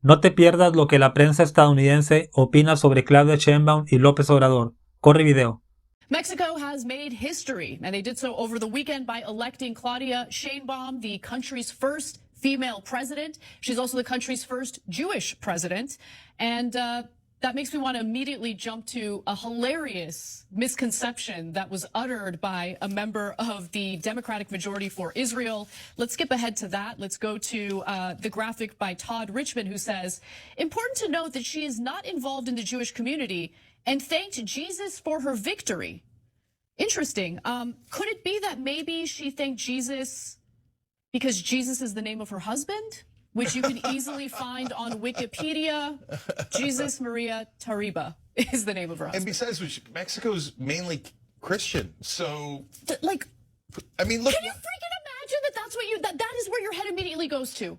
No te pierdas lo que la prensa estadounidense opina sobre Claudia Sheinbaum y López Obrador. Corre video. Mexico has made history, and they did so over the weekend by electing Claudia Sheinbaum, the country's first female president. She's also the country's first Jewish president. And that makes me want to immediately jump to a hilarious misconception that was uttered by a member of the Democratic Majority for Israel. Let's skip ahead to that. Let's go to the graphic by Todd Richmond, who says, important to note that she is not involved in the Jewish community and thanked Jesus for her victory. Interesting. Could it be that maybe she thanked Jesus because Jesus is the name of her husband, which you can easily find on Wikipedia? Jesus Maria Tariba is the name of her husband. And besides which, Mexico's mainly Christian, so like, I mean, look. Can you freaking imagine that that's what that is where your head immediately goes to?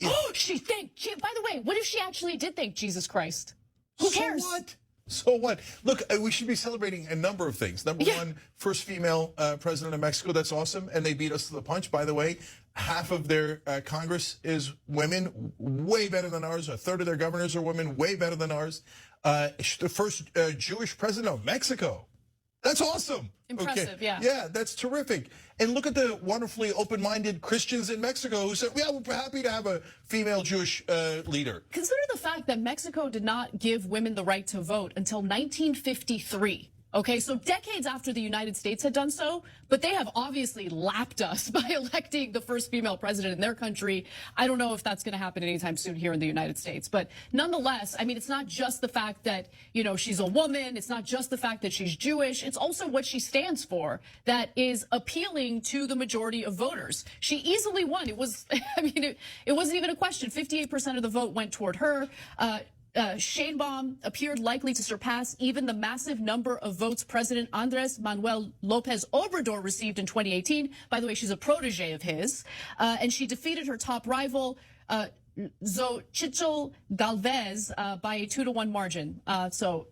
Oh, she thanked. By the way, what if she actually did thank Jesus Christ? Who cares? So what? So what? Look, we should be celebrating a number of things. Number one, first female president of Mexico. That's awesome. And they beat us to the punch, by the way. Half of their Congress is women, way better than ours. A third of their governors are women, way better than ours. The first Jewish president of Mexico. That's awesome. Impressive, okay. Yeah. Yeah, that's terrific. And look at the wonderfully open-minded Christians in Mexico who said, yeah, we're happy to have a female Jewish leader. Consider the fact that Mexico did not give women the right to vote until 1953. Okay, so decades after the United States had done so, but they have obviously lapped us by electing the first female president in their country. I don't know if that's going to happen anytime soon here in the United States, but nonetheless, I mean, it's not just the fact that, you know, she's a woman. It's not just the fact that she's Jewish. It's also what she stands for that is appealing to the majority of voters. She easily won. It was, I mean, it wasn't even a question. 58% of the vote went toward her. Sheinbaum appeared likely to surpass even the massive number of votes President Andrés Manuel López Obrador received in 2018. By the way, she's a protege of his. And she defeated her top rival, Xochitl Galvez, by a 2-to-1 margin. So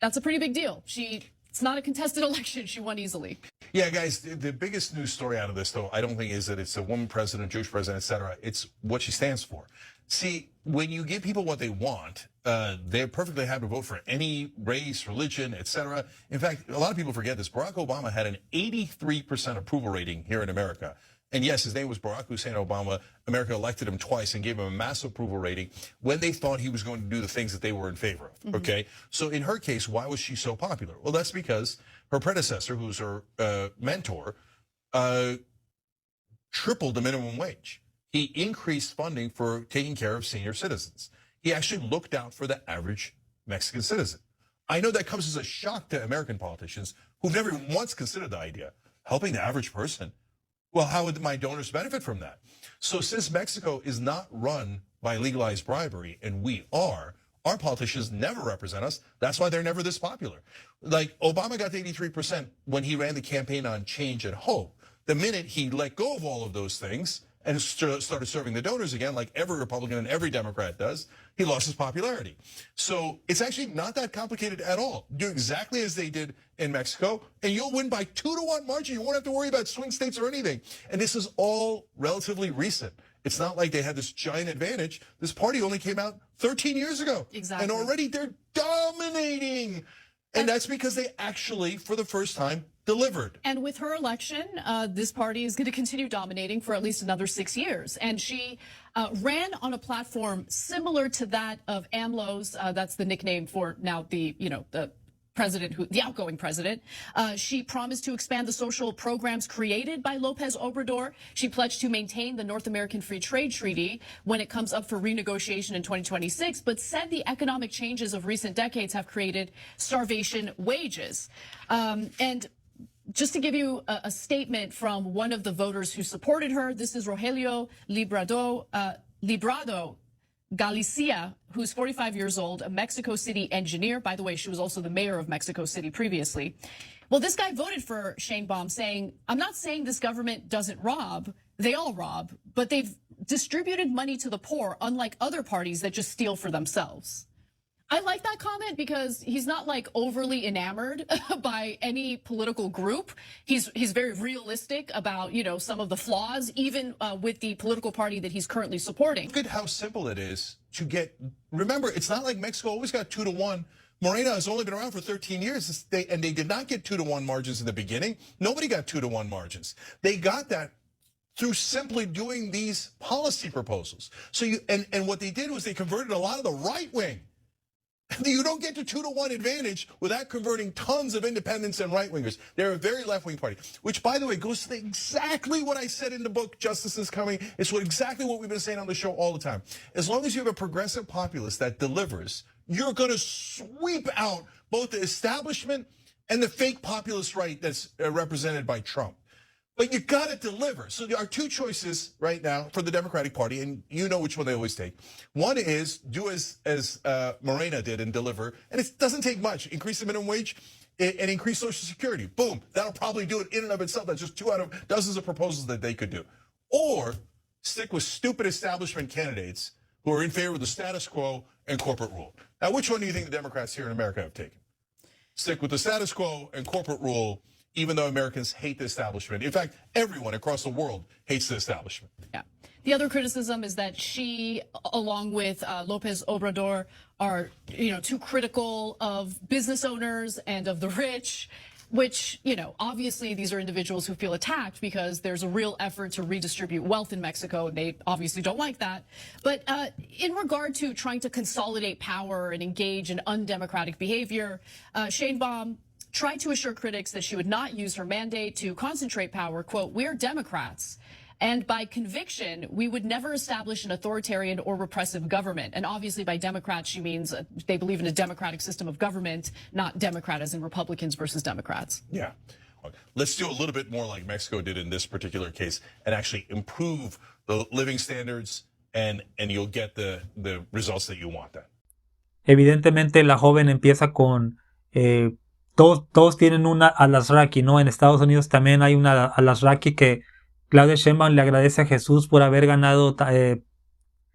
that's a pretty big deal. It's not a contested election. She won easily. Yeah, guys, the biggest news story out of this, though, I don't think is that it's a woman president, Jewish president, et cetera. It's what she stands for. See, when you give people what they want, they're perfectly happy to vote for any race, religion, et cetera. In fact, a lot of people forget this. Barack Obama had an 83% approval rating here in America. And yes, his name was Barack Hussein Obama. America elected him twice and gave him a massive approval rating when they thought he was going to do the things that they were in favor of. Okay, so in her case, why was she so popular? Well, that's because her predecessor, who's her mentor, tripled the minimum wage. He increased funding for taking care of senior citizens. He actually looked out for the average Mexican citizen. I know that comes as a shock to American politicians who've never once considered the idea. Helping the average person. Well, how would my donors benefit from that? So since Mexico is not run by legalized bribery, and we are, our politicians never represent us. That's why they're never this popular. Like, Obama got to 83% when he ran the campaign on change and hope. The minute he let go of all of those things and started serving the donors again, like every Republican and every Democrat does, he lost his popularity. So it's actually not that complicated at all. Do exactly as they did in Mexico, and you'll win by 2-to-1 margin. You won't have to worry about swing states or anything. And this is all relatively recent. It's not like they had this giant advantage. This party only came out 13 years ago. Exactly. And already they're dominating. And that's because they actually, for the first time, delivered. And with her election, this party is going to continue dominating for at least another 6 years. And she ran on a platform similar to that of AMLO's. That's the nickname for now the president, the outgoing president. She promised to expand the social programs created by López Obrador. She pledged to maintain the North American Free Trade Treaty when it comes up for renegotiation in 2026, but said the economic changes of recent decades have created starvation wages. And just to give you a statement from one of the voters who supported her, this is Rogelio Librado Galicia, who's 45 years old, a Mexico City engineer. By the way, she was also the mayor of Mexico City previously. Well, this guy voted for Sheinbaum saying, I'm not saying this government doesn't rob. They all rob, but they've distributed money to the poor, unlike other parties that just steal for themselves. I like that comment because he's not like overly enamored by any political group. He's very realistic about, you know, some of the flaws, even with the political party that he's currently supporting. Look at how simple it is to get. Remember, it's not like Mexico always got 2-1. Morena has only been around for 13 years, and they did not get 2-1 margins in the beginning. Nobody got 2-1 margins. They got that through simply doing these policy proposals. So and what they did was they converted a lot of the right wing. You don't get to 2-1 advantage without converting tons of independents and right-wingers. They're a very left-wing party, which, by the way, goes to exactly what I said in the book, Justice is Coming. It's exactly what we've been saying on the show all the time. As long as you have a progressive populace that delivers, you're going to sweep out both the establishment and the fake populist right that's represented by Trump. But you got to deliver. So there are two choices right now for the Democratic Party, and you know which one they always take. One is do as Morena did and deliver, and it doesn't take much. Increase the minimum wage and increase Social Security. Boom. That'll probably do it in and of itself. That's just 2 out of dozens of proposals that they could do. Or stick with stupid establishment candidates who are in favor of the status quo and corporate rule. Now, which one do you think the Democrats here in America have taken? Stick with the status quo and corporate rule, even though Americans hate the establishment. In fact, everyone across the world hates the establishment. Yeah. The other criticism is that she, along with Lopez Obrador, are, you know, too critical of business owners and of the rich, which, you know, obviously these are individuals who feel attacked because there's a real effort to redistribute wealth in Mexico. And they obviously don't like that. But in regard to trying to consolidate power and engage in undemocratic behavior, Sheinbaum tried to assure critics that she would not use her mandate to concentrate power. Quote, "We're Democrats, and by conviction, we would never establish an authoritarian or repressive government." And obviously by Democrats, she means they believe in a democratic system of government, not Democrat as in Republicans versus Democrats. Yeah. Let's do a little bit more like Mexico did in this particular case and actually improve the living standards, and you'll get the results that you want. Evidentemente la joven empieza con... Todos tienen una alasraqui, ¿no? En Estados Unidos también hay una alasraqui que Claudia Sheinbaum le agradece a Jesús por haber ganado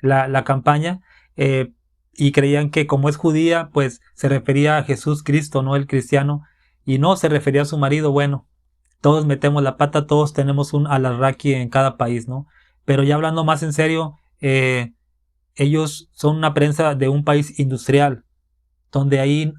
la campaña, y creían que como es judía, pues se refería a Jesús Cristo, no el cristiano, y no, se refería a su marido. Bueno, todos metemos la pata, todos tenemos un alasraqui en cada país, ¿no? Pero ya hablando más en serio, ellos son una prensa de un país industrial, donde ahí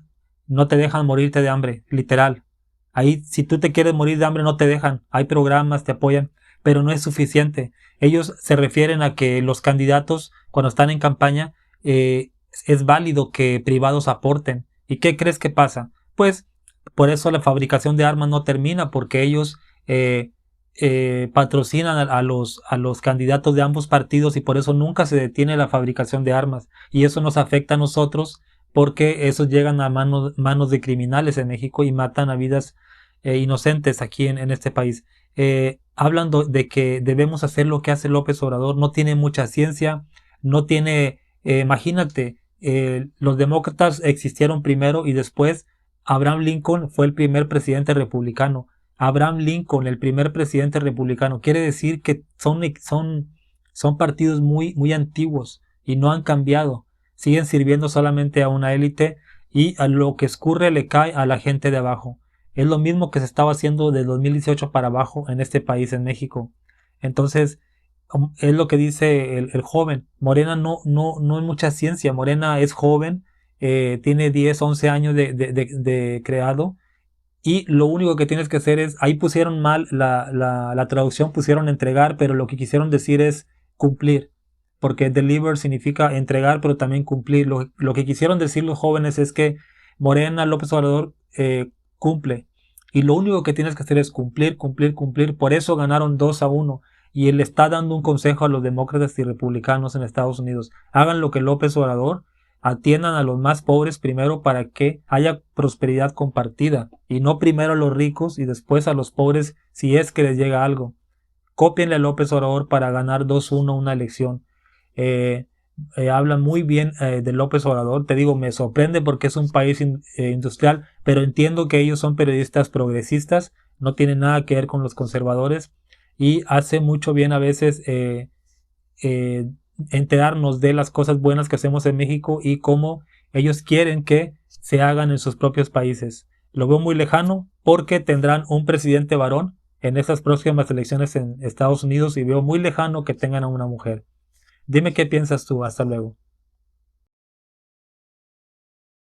no te dejan morirte de hambre, literal. Ahí, si tú te quieres morir de hambre, no te dejan. Hay programas, te apoyan, pero no es suficiente. Ellos se refieren a que los candidatos, cuando están en campaña, es válido que privados aporten. ¿Y qué crees que pasa? Pues, por eso la fabricación de armas no termina, porque ellos patrocinan a los candidatos de ambos partidos, y por eso nunca se detiene la fabricación de armas. Y eso nos afecta a nosotros, porque esos llegan a manos de criminales en México y matan a vidas inocentes aquí en este país. Hablan de que debemos hacer lo que hace López Obrador. No tiene mucha ciencia, no tiene... imagínate, los demócratas existieron primero y después Abraham Lincoln fue el primer presidente republicano. Abraham Lincoln, el primer presidente republicano. Quiere decir que son partidos muy antiguos y no han cambiado. Siguen sirviendo solamente a una élite, y a lo que escurre le cae a la gente de abajo. Es lo mismo que se estaba haciendo de 2018 para abajo en este país, en México. Entonces, es lo que dice el joven. Morena no hay mucha ciencia. Morena es joven, tiene 10, 11 años de creado, y lo único que tienes que hacer es, ahí pusieron mal la traducción, pusieron entregar, pero lo que quisieron decir es cumplir. Porque deliver significa entregar, pero también cumplir. Lo que quisieron decir los jóvenes es que Morena, López Obrador, cumple. Y lo único que tienes que hacer es cumplir. Por eso ganaron 2-1. Y él está dando un consejo a los demócratas y republicanos en Estados Unidos. Hagan lo que López Obrador, atiendan a los más pobres primero para que haya prosperidad compartida. Y no primero a los ricos y después a los pobres si es que les llega algo. Cópienle a López Obrador para ganar 2-1 una elección. Hablan muy bien de López Obrador. Te digo, me sorprende porque es un país industrial, pero entiendo que ellos son periodistas progresistas, no tienen nada que ver con los conservadores, y hace mucho bien a veces enterarnos de las cosas buenas que hacemos en México y cómo Ellos quieren que se hagan en sus propios países. Lo veo muy lejano porque tendrán un presidente varón en estas próximas elecciones en Estados Unidos y veo muy lejano que tengan a una mujer. Dime qué piensas tú. Hasta luego.